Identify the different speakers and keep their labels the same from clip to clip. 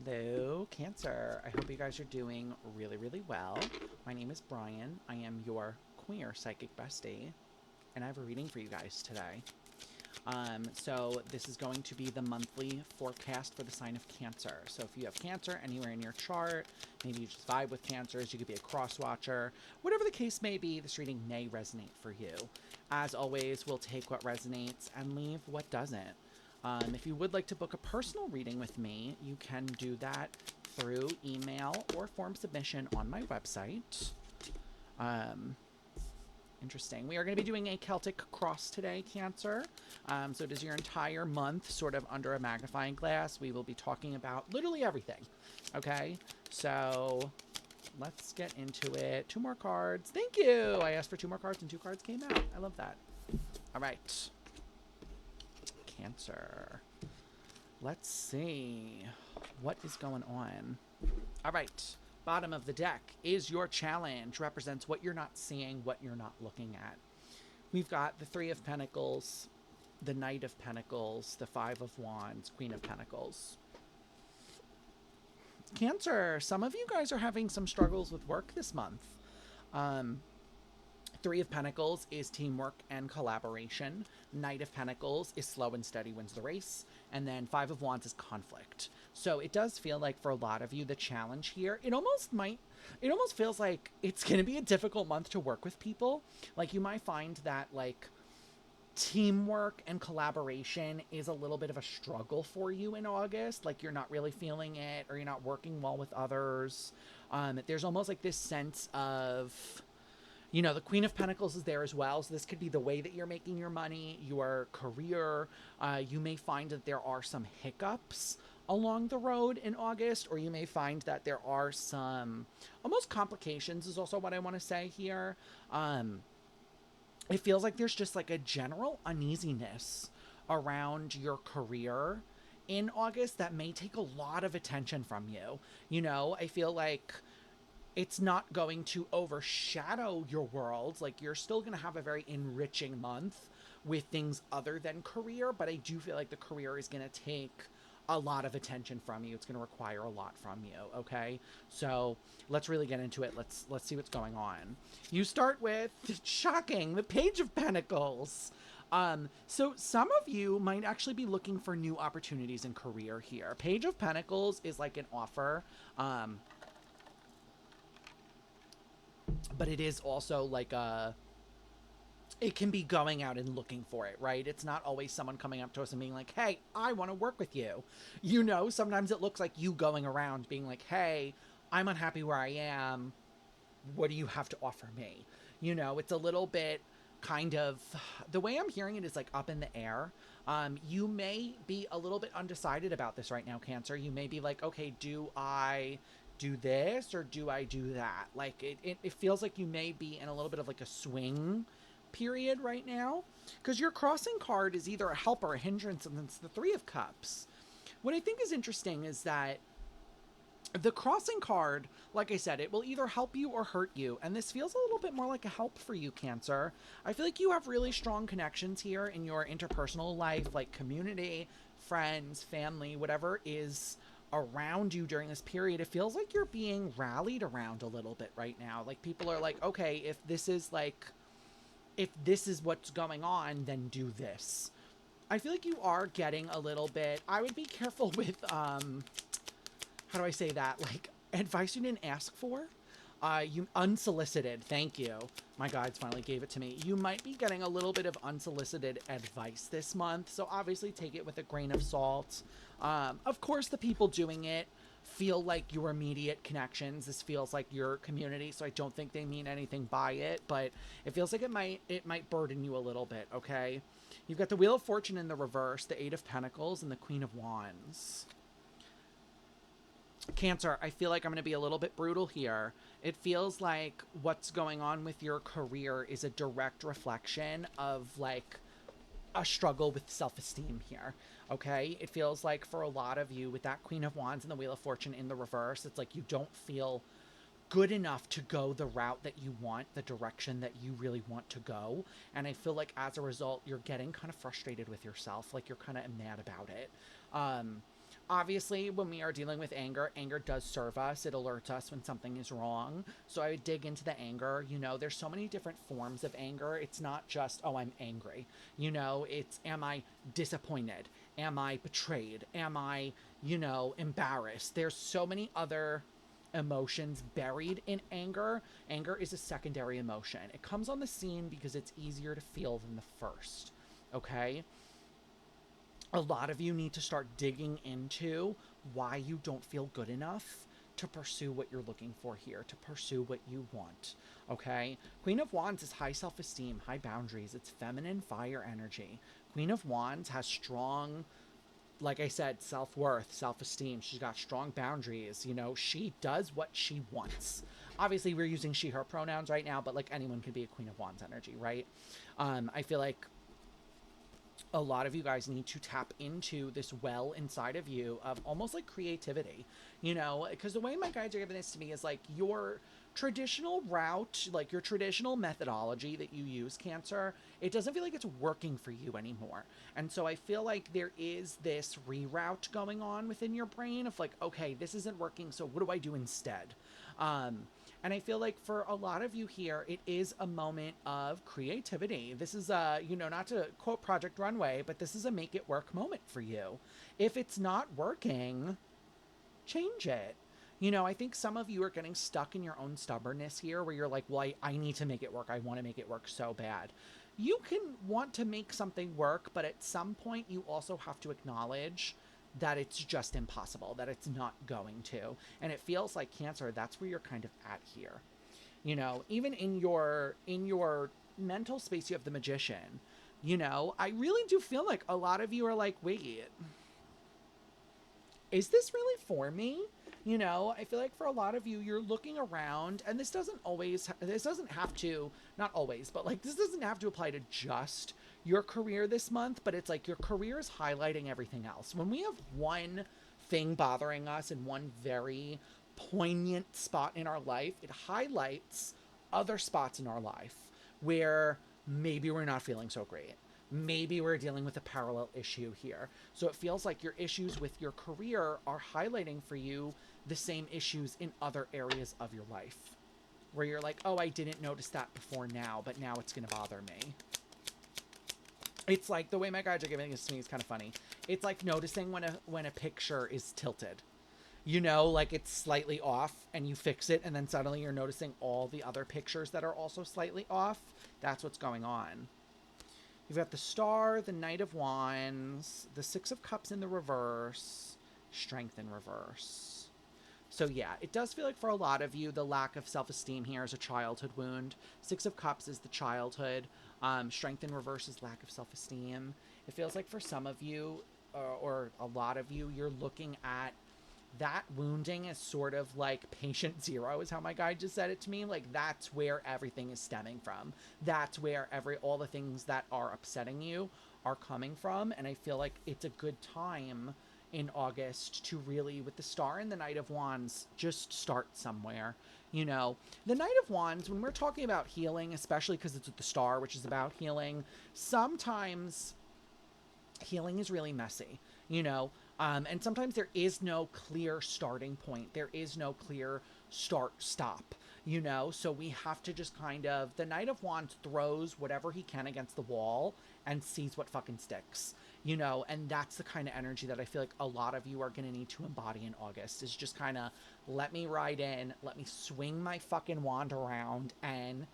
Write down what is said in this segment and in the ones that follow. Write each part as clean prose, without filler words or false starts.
Speaker 1: Hello, Cancer. I hope you guys are doing really, really well. My name is Brian. I am your queer psychic bestie, and I have a reading for you guys today. So this is going to be the monthly forecast for the sign of Cancer. So if you have Cancer anywhere in your chart, maybe you just vibe with Cancers, you could be a cross watcher. Whatever the case may be, this reading may resonate for you. As always, we'll take what resonates and leave what doesn't. If you would like to book a personal reading with me, you can do that through email or form submission on my website. Interesting. We are going to be doing a Celtic cross today, Cancer. So it is your entire month sort of under a magnifying glass. We will be talking about literally everything. Okay? So let's get into it. 2 more cards. Thank you. I asked for 2 more cards and 2 cards came out. I love that. All right. Cancer. Let's see what is going on. All right. Bottom of the deck is your challenge. Represents what you're not seeing, what you're not looking at. We've got the 3 of Pentacles, the Knight of Pentacles, the 5 of Wands, Queen of Pentacles. Cancer, some of you guys are having some struggles with work this month. 3 of Pentacles is teamwork and collaboration. Knight of Pentacles is slow and steady wins the race. And then 5 of Wands is conflict. So it does feel like for a lot of you, the challenge here, it almost feels like it's going to be a difficult month to work with people. Like you might find that like teamwork and collaboration is a little bit of a struggle for you in August. Like you're not really feeling it or you're not working well with others. There's almost like this sense of, you know, the Queen of Pentacles is there as well. So this could be the way that you're making your money, your career. You may find that there are some hiccups along the road in August, or you may find that there are some almost complications is also what I want to say here. It feels like there's just like a general uneasiness around your career in August that may take a lot of attention from you. You know, I feel like it's not going to overshadow your world. Like you're still going to have a very enriching month with things other than career, but I do feel like the career is going to take a lot of attention from you. It's going to require a lot from you, okay? So let's really get into it. Let's see what's going on. You start with, shocking, the Page of Pentacles. So some of you might actually be looking for new opportunities in career here. Page of Pentacles is like an offer. But it is also like it can be going out and looking for it, right? It's not always someone coming up to us and being like, hey, I want to work with you. You know, sometimes it looks like you going around being like, hey, I'm unhappy where I am. What do you have to offer me? You know, it's a little bit kind of, the way I'm hearing it is like up in the air. You may be a little bit undecided about this right now, Cancer. You may be like, okay, do I do this or do I do that? Like it feels like you may be in a little bit of like a swing period right now, because your crossing card is either a help or a hindrance, and it's the 3 of Cups. What I think is interesting is that the crossing card, like I said, it will either help you or hurt you, and this feels a little bit more like a help for you, Cancer. I feel like you have really strong connections here in your interpersonal life, like community, friends, family, whatever is around you during this period. It feels like you're being rallied around a little bit right now. Like people are like, okay, if this is what's going on, then do this. I feel like you are getting a little bit, I would be careful with, how do I say that? Like advice you didn't ask for. You unsolicited. Thank you. My guides finally gave it to me. You might be getting a little bit of unsolicited advice this month. So obviously take it with a grain of salt. Of course, the people doing it feel like your immediate connections. This feels like your community, so I don't think they mean anything by it, but it feels like it might burden you a little bit, okay? You've got the Wheel of Fortune in the reverse, the 8 of Pentacles, and the Queen of Wands. Cancer, I feel like I'm going to be a little bit brutal here. It feels like what's going on with your career is a direct reflection of like a struggle with self-esteem here, okay? It feels like for a lot of you with that Queen of Wands and the Wheel of Fortune in the reverse, it's like you don't feel good enough to go the route that you want, the direction that you really want to go. And I feel like as a result, you're getting kind of frustrated with yourself, like you're kind of mad about it. Obviously, when we are dealing with anger, anger does serve us. It alerts us when something is wrong. So I would dig into the anger. You know, there's so many different forms of anger. It's not just, oh, I'm angry. You know, it's, am I disappointed? Am I betrayed? Am I, you know, embarrassed? There's so many other emotions buried in anger. Anger is a secondary emotion. It comes on the scene because it's easier to feel than the first. Okay? A lot of you need to start digging into why you don't feel good enough to pursue what you're looking for here, to pursue what you want. Okay? Queen of Wands is high self esteem, high boundaries. It's feminine fire energy. Queen of Wands has strong, like I said, self worth, self esteem. She's got strong boundaries. You know, she does what she wants. Obviously, we're using she, her pronouns right now, but like anyone could be a Queen of Wands energy, right? I feel like a lot of you guys need to tap into this well inside of you of almost like creativity, you know, because the way my guides are giving this to me is like your traditional route, like your traditional methodology that you use, Cancer, it doesn't feel like it's working for you anymore. And so I feel like there is this reroute going on within your brain of like, okay, this isn't working, so what do I do instead? Um, and I feel like for a lot of you here, it is a moment of creativity. This is you know, not to quote Project Runway, but this is a make it work moment for you. If it's not working, change it. You know, I think some of you are getting stuck in your own stubbornness here where you're like, well, I need to make it work. I want to make it work so bad. You can want to make something work, but at some point you also have to acknowledge that it's just impossible, that it's not going to. And it feels like, Cancer, that's where you're kind of at here. You know, even in your mental space, you have the Magician. You know, I really do feel like a lot of you are like, wait, is this really for me? You know, I feel like for a lot of you, you're looking around, and this doesn't have to, not always, but like this doesn't have to apply to just your career this month, but it's like your career is highlighting everything else. When we have one thing bothering us in one very poignant spot in our life, it highlights other spots in our life where maybe we're not feeling so great. Maybe we're dealing with a parallel issue here. So it feels like your issues with your career are highlighting for you the same issues in other areas of your life. Where you're like, oh, I didn't notice that before now, but now it's going to bother me. It's like the way my guides are giving this to me is kind of funny. It's like noticing when a picture is tilted. You know, like it's slightly off and you fix it and then suddenly you're noticing all the other pictures that are also slightly off. That's what's going on. You've got the Star, the Knight of Wands, the Six of Cups in the reverse, Strength in reverse. So yeah, it does feel like for a lot of you, the lack of self-esteem here is a childhood wound. Six of Cups is the childhood. Strength in reverse is lack of self-esteem. It feels like for some of you, or a lot of you, you're looking at that wounding is sort of like patient zero is how my guide just said it to me. Like that's where everything is stemming from. That's where all the things that are upsetting you are coming from. And I feel like it's a good time in August to really, with the Star and the Knight of Wands, just start somewhere. You know, the Knight of Wands, when we're talking about healing, especially because it's with the Star, which is about healing, sometimes healing is really messy, you know, and sometimes there is no clear starting point. There is no clear stop, you know, so we have to just kind of, the Knight of Wands throws whatever he can against the wall and sees what fucking sticks, you know, and that's the kind of energy that I feel like a lot of you are going to need to embody in August, is just kind of let me ride in, let me swing my fucking wand around and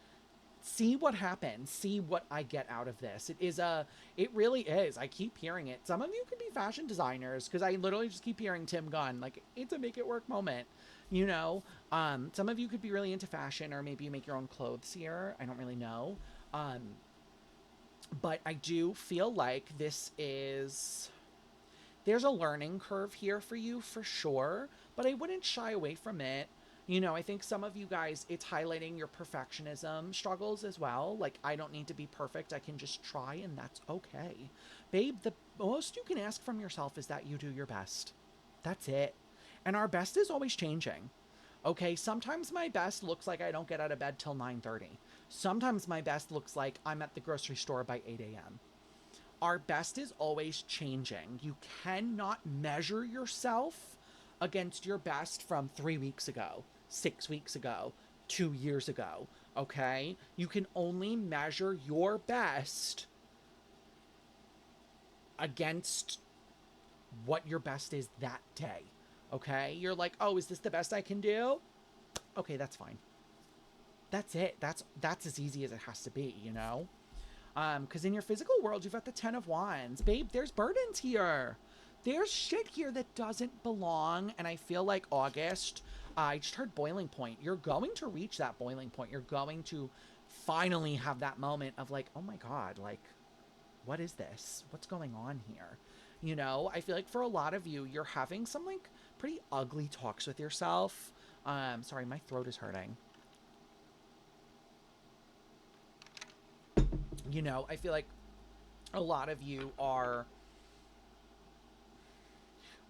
Speaker 1: see what happens, see what I get out of this. It really is. I keep hearing it. Some of you could be fashion designers, because I literally just keep hearing Tim Gunn. Like, it's a make it work moment, you know? Some of you could be really into fashion, or maybe you make your own clothes here. I don't really know. But I do feel like there's a learning curve here for you for sure, but I wouldn't shy away from it. You know, I think some of you guys, it's highlighting your perfectionism struggles as well. Like, I don't need to be perfect. I can just try, and that's okay. Babe, the most you can ask from yourself is that you do your best. That's it. And our best is always changing. Okay, sometimes my best looks like I don't get out of bed till 9:30. Sometimes my best looks like I'm at the grocery store by 8 a.m. Our best is always changing. You cannot measure yourself against your best from 3 weeks ago, 6 weeks ago, 2 years ago. Okay? You can only measure your best against what your best is that day. Okay? You're like, oh, is this the best I can do? Okay, that's fine. That's it. That's as easy as it has to be, you know? Because in your physical world, you've got the Ten of Wands. Babe, there's burdens here. There's shit here that doesn't belong. And I feel like August, I just heard boiling point. You're going to reach that boiling point. You're going to finally have that moment of like, oh my God, like, what is this? What's going on here? You know, I feel like for a lot of you, you're having some like pretty ugly talks with yourself. Sorry, my throat is hurting. You know, I feel like a lot of you are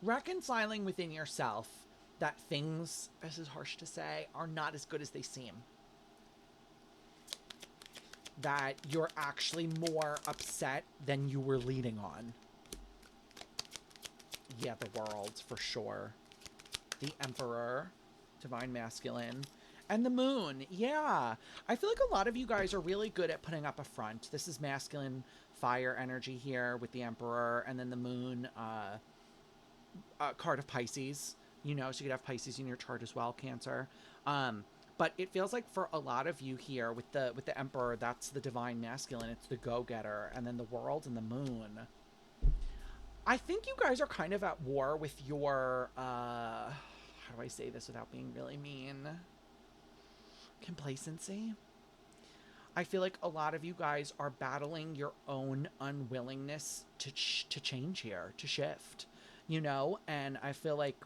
Speaker 1: reconciling within yourself that things, this is harsh to say, are not as good as they seem. That you're actually more upset than you were leading on. Yeah, the World, for sure. The Emperor, Divine Masculine, and the Moon. Yeah. I feel like a lot of you guys are really good at putting up a front. This is masculine fire energy here with the Emperor, and then the Moon, card of Pisces. You know, so you could have Pisces in your chart as well, Cancer. But it feels like for a lot of you here with the Emperor, that's the Divine Masculine. It's the go-getter, and then the World and the Moon. I think you guys are kind of at war with your, how do I say this without being really mean? Complacency. I feel like a lot of you guys are battling your own unwillingness to change here, to shift, you know? And I feel like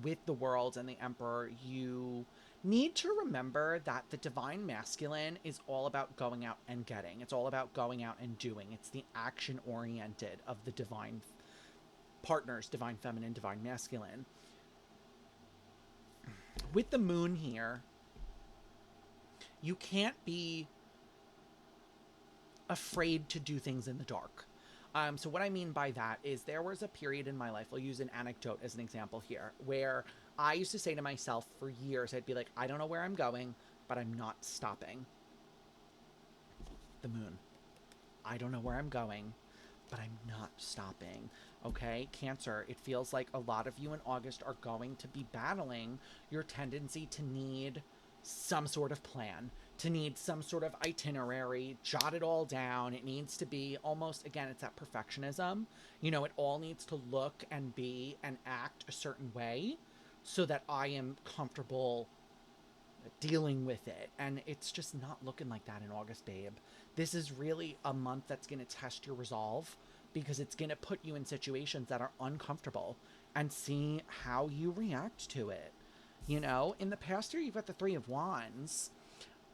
Speaker 1: with the World and the Emperor, you need to remember that the Divine Masculine is all about going out and getting. It's all about going out and doing. It's the action oriented of the divine partners, Divine Feminine, Divine Masculine. With the Moon here, you can't be afraid to do things in the dark. So what I mean by that is there was a period in my life, I'll use an anecdote as an example here, where I used to say to myself for years, I'd be like, I don't know where I'm going, but I'm not stopping. The Moon. I don't know where I'm going, but I'm not stopping. Okay, Cancer, it feels like a lot of you in August are going to be battling your tendency to need some sort of plan, to need some sort of itinerary, jot it all down. It needs to be almost, again, it's that perfectionism. You know, it all needs to look and be and act a certain way so that I am comfortable dealing with it. And it's just not looking like that in August, babe. This is really a month that's going to test your resolve because it's going to put you in situations that are uncomfortable and see how you react to it. You know, in the past year, you've got the Three of Wands.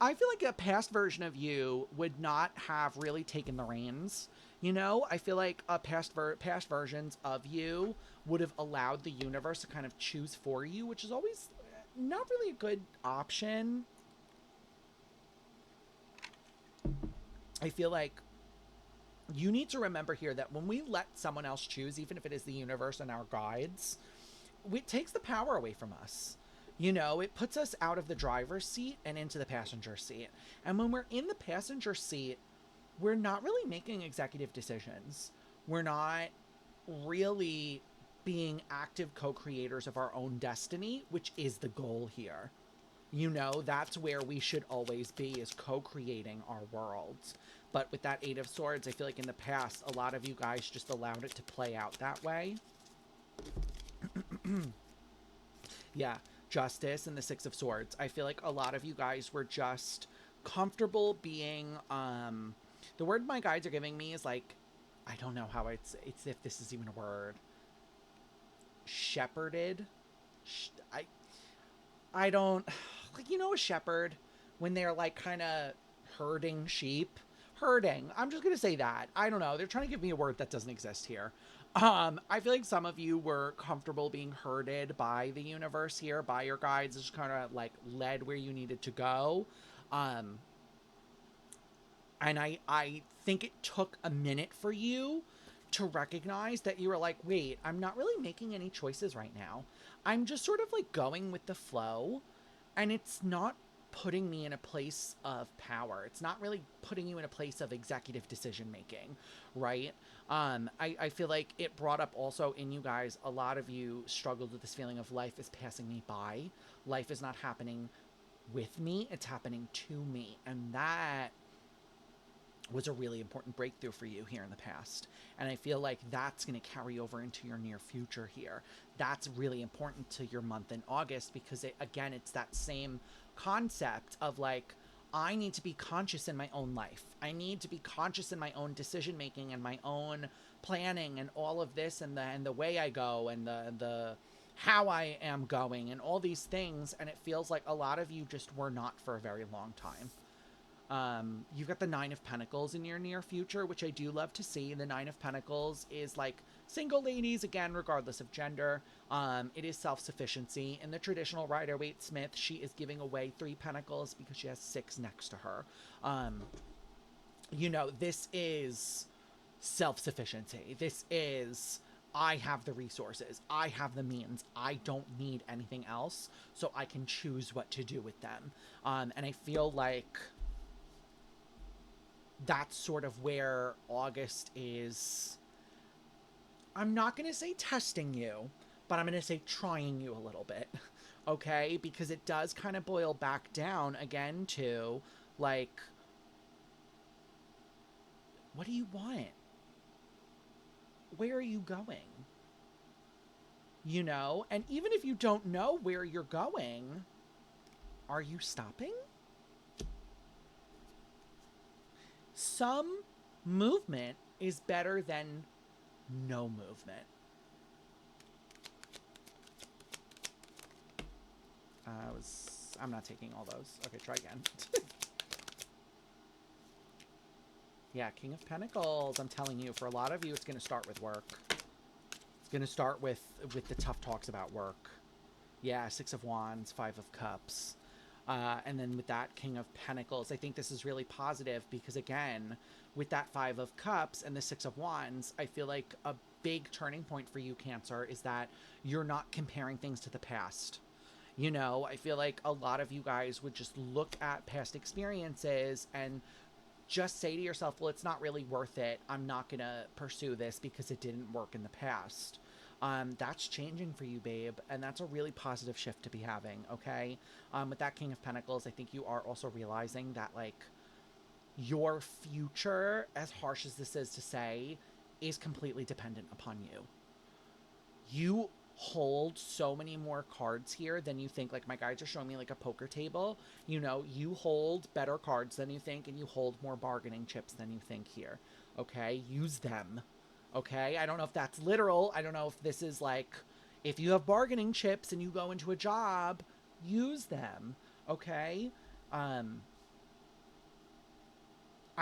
Speaker 1: I feel like a past version of you would not have really taken the reins. You know, I feel like a past versions of you would have allowed the universe to kind of choose for you, which is always not really a good option. I feel like you need to remember here that when we let someone else choose, even if it is the universe and our guides, it takes the power away from us. You know, it puts us out of the driver's seat and into the passenger seat. And when we're in the passenger seat, we're not really making executive decisions. We're not really being active co-creators of our own destiny, which is the goal here. You know, that's where we should always be, is co-creating our worlds. But with that Eight of Swords, I feel like in the past, a lot of you guys just allowed it to play out that way. Yeah. Justice and the Six of Swords. I feel like a lot of you guys were just comfortable being, the word my guides are giving me is like, I don't know how it's if this is even a word. Shepherded. I don't, like, you know, a shepherd when they're like kind of herding sheep. Herding. I'm just going to say that. I don't know. They're trying to give me a word that doesn't exist here. I feel like some of you were comfortable being herded by the universe here, by your guides, just kind of like led where you needed to go. I And I think it took a minute for you to recognize that you were like, wait, I'm not really making any choices right now. I'm just sort of like going with the flow, and it's not putting me in a place of power. It's not really putting you in a place of executive decision making, right? I feel like it brought up also in you guys, a lot of you struggled with this feeling of life is passing me by. Life is not happening with me, it's happening to me. And that was a really important breakthrough for you here in the past. And I feel like that's going to carry over into your near future here. That's really important to your month in August because, again, it's that same concept of like, I need to be conscious in my own life. I need to be conscious in my own decision making and my own planning and all of this and the way I go and the how I am going and all these things. And it feels like a lot of you just were not for a very long time. You've got the Nine of Pentacles in your near future, which I do love to see. The Nine of Pentacles is like single ladies, again, regardless of gender. It is self-sufficiency. In the traditional Rider-Waite-Smith, she is giving away 3 pentacles because she has 6 next to her. You know, this is self-sufficiency. This is, I have the resources. I have the means. I don't need anything else, so I can choose what to do with them. And I feel like that's sort of where August is. I'm not going to say testing you, but I'm going to say trying you a little bit. Okay? Because it does kind of boil back down again to, like, what do you want? Where are you going? You know? And even if you don't know where you're going, are you stopping? Some movement is better than no movement. I'm not taking all those. Okay, try again. Yeah, King of Pentacles. I'm telling you, for a lot of you, it's going to start with work. It's going to start with the tough talks about work. Yeah, 6 of Wands, 5 of Cups. And then with that King of Pentacles, I think this is really positive because, again, with that 5 of Cups and the 6 of Wands, I feel like a big turning point for you, Cancer, is that you're not comparing things to the past. You know, I feel like a lot of you guys would just look at past experiences and just say to yourself, well, it's not really worth it. I'm not going to pursue this because it didn't work in the past. That's changing for you, babe, and that's a really positive shift to be having, okay? With that King of Pentacles, I think you are also realizing that, like, your future, as harsh as this is to say, is completely dependent upon you. You hold so many more cards here than you think. Like, my guides are showing me like a poker table. You know, you hold better cards than you think, and you hold more bargaining chips than you think here, okay? Use them. Okay, I don't know if that's literal. I don't know if this is like, if you have bargaining chips and you go into a job, use them. Okay. I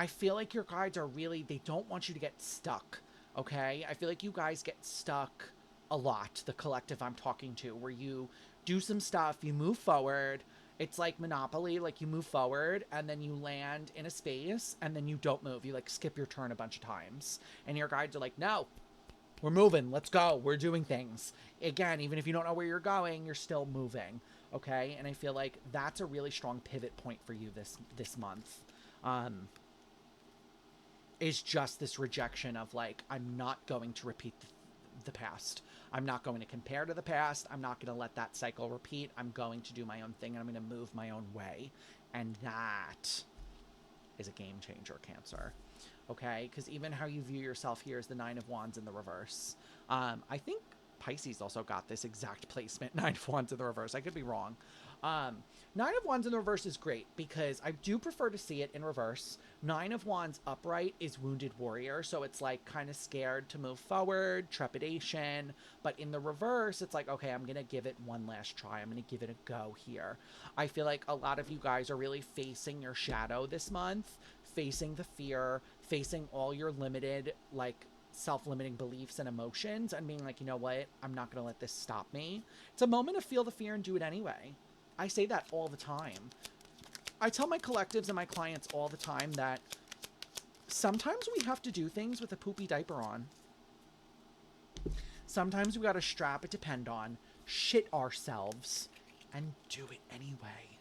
Speaker 1: feel like your guides are really, they don't want you to get stuck. Okay. I feel like you guys get stuck a lot, the collective I'm talking to, where you do some stuff, you move forward. It's like Monopoly, like you move forward and then you land in a space and then you don't move. You like skip your turn a bunch of times. And your guides are like, no, we're moving. Let's go. We're doing things. Again, even if you don't know where you're going, you're still moving. Okay? And I feel like that's a really strong pivot point for you this month. Is just this rejection of like, I'm not going to repeat the past. I'm not going to compare to the past. I'm not going to let that cycle repeat. I'm going to do my own thing, and I'm going to move my own way. And that is a game changer, Cancer. Okay? Because even how you view yourself here is the 9 of Wands in the reverse. I think Pisces also got this exact placement, 9 of Wands in the reverse. I could be wrong. 9 of Wands in the reverse is great because I do prefer to see it in reverse. 9 of Wands upright is Wounded Warrior, so it's like kind of scared to move forward, trepidation. But in the reverse, it's like, okay, I'm going to give it one last try. I'm going to give it a go here. I feel like a lot of you guys are really facing your shadow this month, facing the fear, facing all your limited, like, self-limiting beliefs and emotions, and being like, you know what? I'm not going to let this stop me. It's a moment to feel the fear and do it anyway. I say that all the time. I tell my collectives and my clients all the time that Sometimes we have to do things with a poopy diaper on. Sometimes we gotta strap a depend on, shit ourselves, and do it anyway.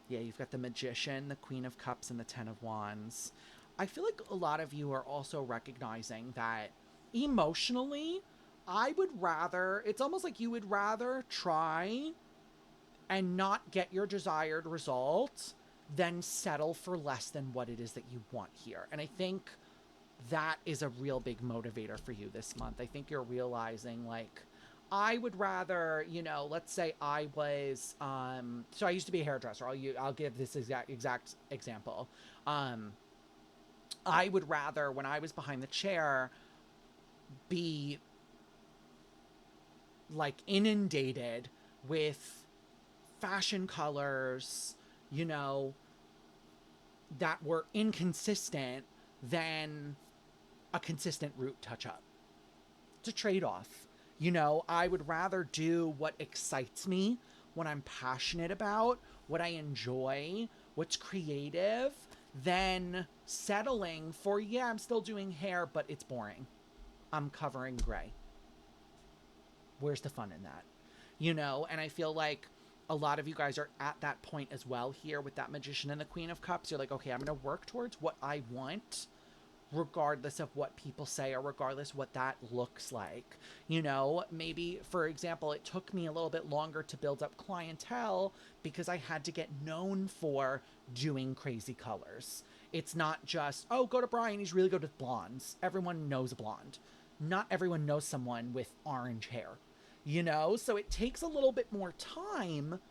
Speaker 1: Yeah, you've got the Magician, the Queen of Cups, and the Ten of Wands. I feel like a lot of you are also recognizing that emotionally, I would rather, it's almost like you would rather try and not get your desired result than settle for less than what it is that you want here. And I think that is a real big motivator for you this month. I think you're realizing, like, I would rather, you know, let's say I was, so I used to be a hairdresser. I'll give this exact example. I would rather, when I was behind the chair, be like inundated with fashion colors, you know, that were inconsistent than a consistent root touch up. It's a trade-off. You know, I would rather do what excites me, what I'm passionate about, what I enjoy, what's creative, than settling for, yeah, I'm still doing hair, but it's boring. I'm covering gray. Where's the fun in that? You know, and I feel like a lot of you guys are at that point as well here with that Magician and the Queen of Cups. You're like, okay, I'm going to work towards what I want, regardless of what people say or regardless what that looks like. You know, maybe, for example, it took me a little bit longer to build up clientele because I had to get known for doing crazy colors. It's not just, oh, go to Brian, he's really good with blondes. Everyone knows a blonde. Not everyone knows someone with orange hair, you know? So it takes a little bit more time,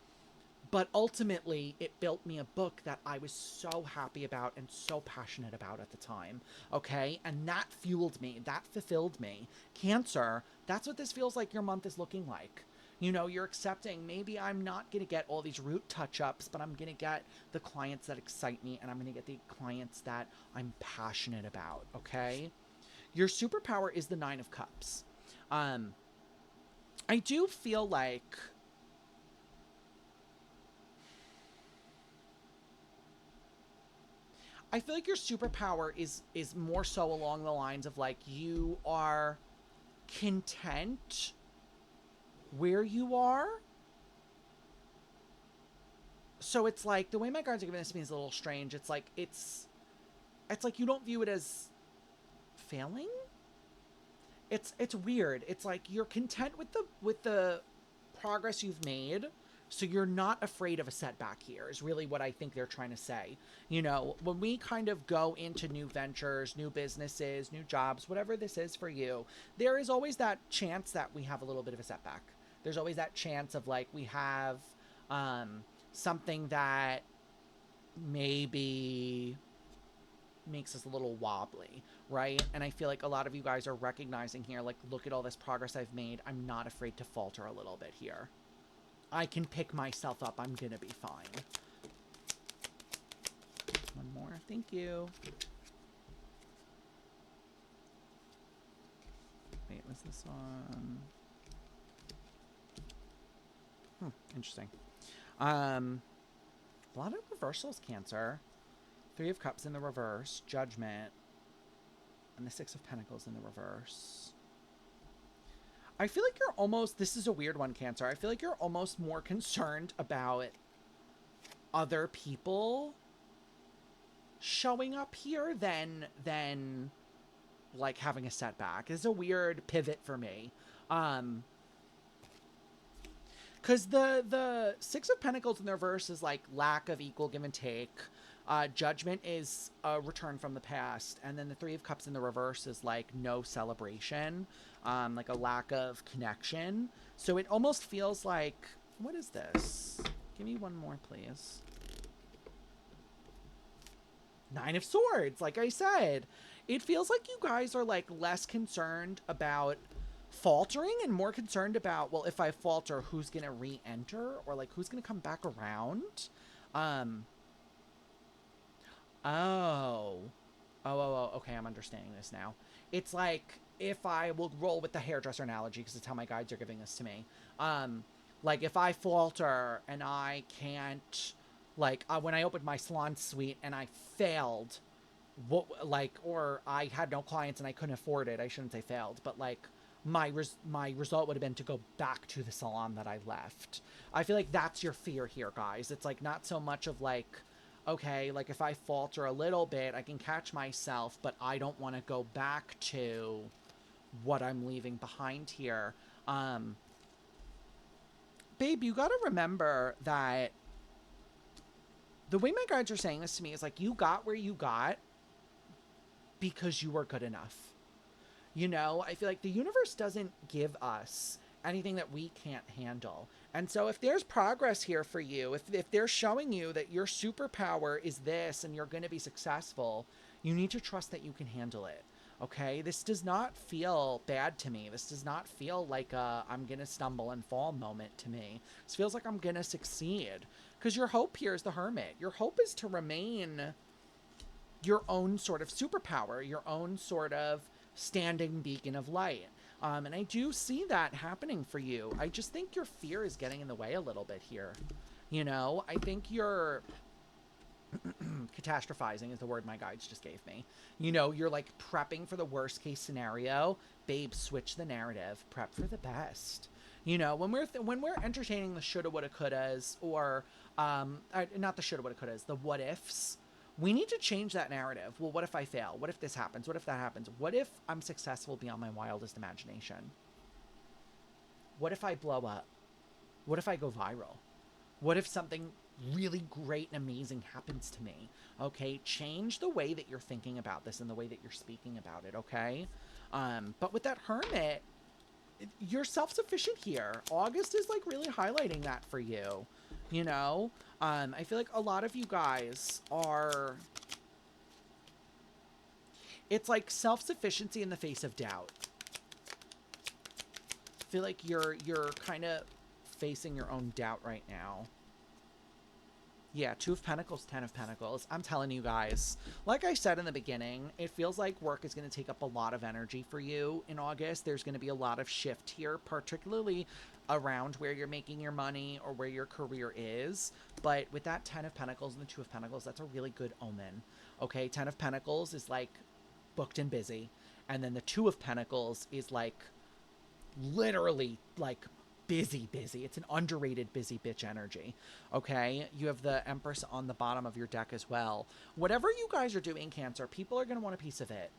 Speaker 1: but ultimately it built me a book that I was so happy about and so passionate about at the time. Okay. And that fueled me. That fulfilled me. Cancer, that's what this feels like your month is looking like. You know, you're accepting, maybe I'm not going to get all these root touch-ups, but I'm going to get the clients that excite me, and I'm going to get the clients that I'm passionate about. Okay. Your superpower is the Nine of Cups. I do feel like your superpower is more so along the lines of, like, you are content where you are. So it's like, the way my cards are giving this to me is a little strange. It's like it's like you don't view it as failing. It's weird. It's like you're content with the progress you've made, so you're not afraid of a setback here, is really what I think they're trying to say. You know, when we kind of go into new ventures, new businesses, new jobs, whatever this is for you, there is always that chance that we have a little bit of a setback. There's always that chance of, like, we have something that maybe makes us a little wobbly, right? And I feel like a lot of you guys are recognizing here, like, look at all this progress I've made. I'm not afraid to falter a little bit here. I can pick myself up. I'm gonna be fine. One more. Thank you. Wait, was this on? Interesting. A lot of reversals, Cancer. Three of Cups in the reverse, Judgment, and the Six of Pentacles in the reverse. I feel like you're almost, this is a weird one, Cancer. I feel like you're almost more concerned about other people showing up here than like having a setback. It's a weird pivot for me. Because the Six of Pentacles in the reverse is like lack of equal give and take. Judgment is a return from the past. And then the Three of Cups in the reverse is like no celebration, like a lack of connection. So it almost feels like, what is this? Give me one more, please. Nine of Swords, like I said. It feels like you guys are like less concerned about faltering and more concerned about, well, if I falter, who's gonna re-enter, or like who's gonna come back around. Okay, I'm understanding this now. It's like, if I will roll with the hairdresser analogy, because it's how my guides are giving this to me. Like, if I falter and I can't, like, when I opened my salon suite and I failed what, like, or I had no clients and I couldn't afford it. I shouldn't say failed, but like my result would have been to go back to the salon that I left. I feel like that's your fear here, guys. It's like not so much of like, okay, like if I falter a little bit, I can catch myself, but I don't want to go back to what I'm leaving behind here. Um, Babe, you got to remember that the way my guides are saying this to me is like you got where you got because you were good enough. You know, I feel like the universe doesn't give us anything that we can't handle. And so if there's progress here for you, if they're showing you that your superpower is this and you're going to be successful, you need to trust that you can handle it. Okay? This does not feel bad to me. This does not feel like a I'm going to stumble and fall moment to me. This feels like I'm going to succeed. Because your hope here is the hermit. Your hope is to remain your own sort of superpower, your own sort of standing beacon of light. And I do see that happening for you. I just think your fear is getting in the way a little bit here. You know, I think you're catastrophizing is the word my guides just gave me. You know, you're like prepping for the worst case scenario. Babe, switch the narrative. Prep for the best. You know, when we're entertaining the shoulda, woulda, couldas, or not the shoulda, woulda, couldas, the what ifs. We need to change that narrative. Well, what if I fail? What if this happens? What if that happens? What if I'm successful beyond my wildest imagination? What if I blow up? What if I go viral? What if something really great and amazing happens to me? Okay, change the way that you're thinking about this and the way that you're speaking about it, okay? But with that hermit, you're self-sufficient here. August is like really highlighting that for you. You know, I feel like a lot of you guys are, it's like self-sufficiency in the face of doubt. I feel like you're kind of facing your own doubt right now. Yeah, Two of Pentacles, Ten of Pentacles. I'm telling you guys, like I said in the beginning, it feels like work is going to take up a lot of energy for you in August. There's going to be a lot of shift here, particularly around where you're making your money or where your career is. But with that Ten of Pentacles and the Two of Pentacles, that's a really good omen. Okay, Ten of Pentacles is like booked and busy. And then the Two of Pentacles is like literally like busy. It's an underrated busy bitch energy. Okay, you have the Empress on the bottom of your deck as well. Whatever you guys are doing, Cancer, people are going to want a piece of it.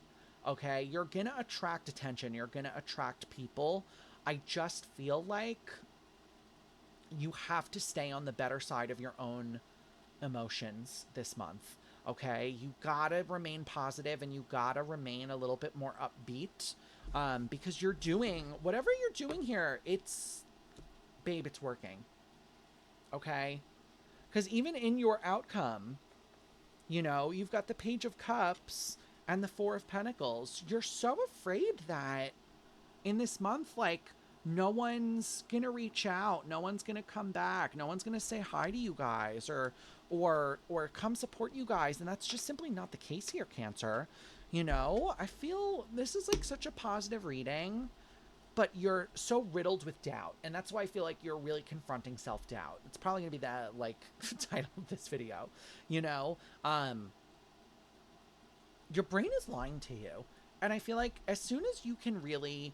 Speaker 1: Okay, you're going to attract attention. You're going to attract people. I just feel like you have to stay on the better side of your own emotions this month. Okay, you gotta remain positive and you gotta remain a little bit more upbeat, because you're doing whatever you're doing here. It's, babe, it's working. Okay, because even in your outcome, you know, you've got the Page of Cups and the Four of Pentacles. You're so afraid that in this month, like, no one's gonna reach out, no one's gonna come back, no one's gonna say hi to you guys, or come support you guys, and that's just simply not the case here, Cancer. You know, I feel this is like such a positive reading, but you're so riddled with doubt, and that's why I feel like you're really confronting self-doubt. It's probably gonna be the like title of this video. You know, your brain is lying to you, and I feel like as soon as you can really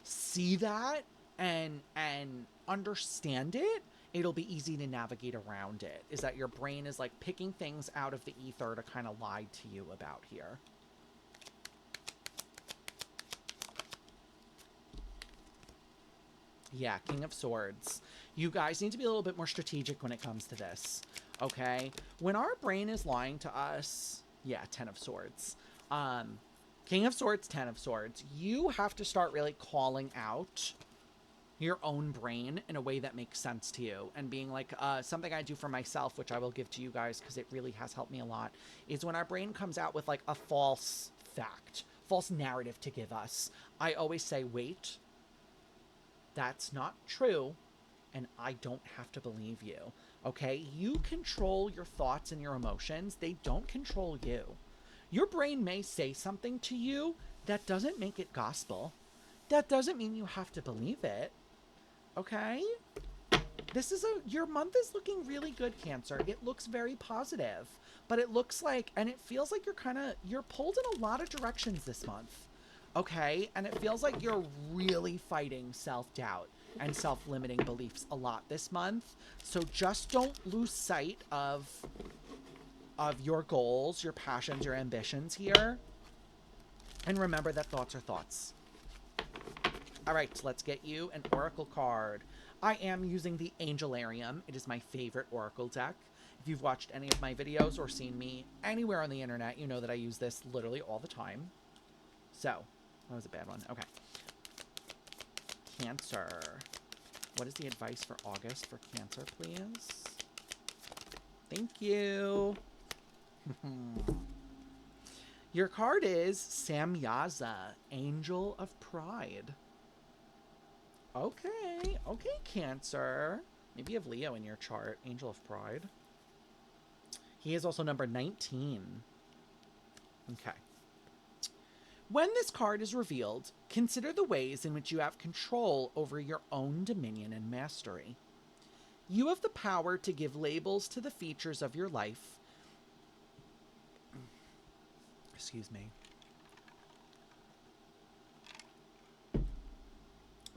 Speaker 1: see that and understand it, it'll be easy to navigate around it. Is that your brain is like picking things out of the ether to kind of lie to you about here. Yeah, King of Swords. You guys need to be a little bit more strategic when it comes to this, okay? When our brain is lying to us, yeah, Ten of Swords. King of Swords, Ten of Swords. You have to start really calling out your own brain in a way that makes sense to you, and being like, something I do for myself, which I will give to you guys because it really has helped me a lot, is when our brain comes out with like a false fact, false narrative to give us, I always say, wait, that's not true, and I don't have to believe you. Okay? You control your thoughts and your emotions. They don't control you. Your brain may say something to you that doesn't make it gospel. That doesn't mean you have to believe it. Okay? your month is looking really good, Cancer. It looks very positive, but it looks like, and it feels like you're pulled in a lot of directions this month. Okay? And it feels like you're really fighting self-doubt and self-limiting beliefs a lot this month. So just don't lose sight of your goals, your passions, your ambitions here. And remember that thoughts are thoughts. All right, let's get you an oracle card. I am using the Angelarium. It is my favorite oracle deck. If you've watched any of my videos or seen me anywhere on the internet, you know that I use this literally all the time. So, that was a bad one. Okay. Cancer. What is the advice for August for Cancer, please? Thank you. Your card is Samyaza, Angel of Pride. Okay, Cancer. Maybe you have Leo in your chart, Angel of Pride. He is also number 19. Okay. When this card is revealed, consider the ways in which you have control over your own dominion and mastery. You have the power to give labels to the features of your life. Excuse me.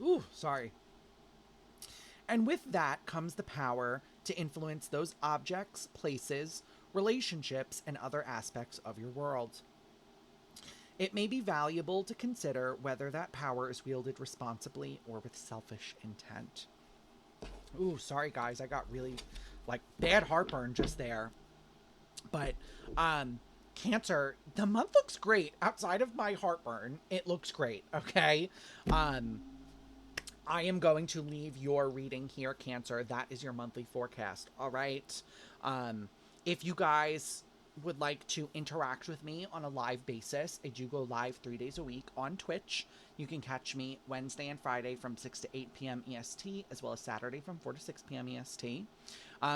Speaker 1: Ooh, sorry. And with that comes the power to influence those objects, places, relationships, and other aspects of your world. It may be valuable to consider whether that power is wielded responsibly or with selfish intent. Ooh, sorry guys, I got really, bad heartburn just there. But, Cancer, the month looks great. Outside of my heartburn, it looks great, okay? I am going to leave your reading here, Cancer. That is your monthly forecast, all right? If you guys would like to interact with me on a live basis, I do go live 3 days a week on Twitch. You can catch me Wednesday and Friday from 6 to 8 p.m. EST, as well as Saturday from 4 to 6 p.m. EST.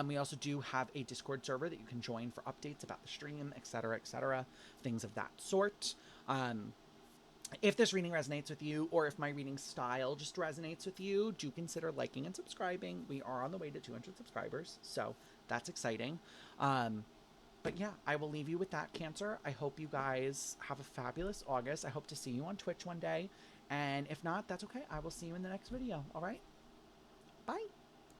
Speaker 1: We also do have a Discord server that you can join for updates about the stream, etc., things of that sort. If this reading resonates with you, or if my reading style just resonates with you, do consider liking and subscribing. We are on the way to 200 subscribers, so that's exciting. But yeah, I will leave you with that, Cancer. I hope you guys have a fabulous August. I hope to see you on Twitch one day. And if not, that's okay. I will see you in the next video. All right? Bye.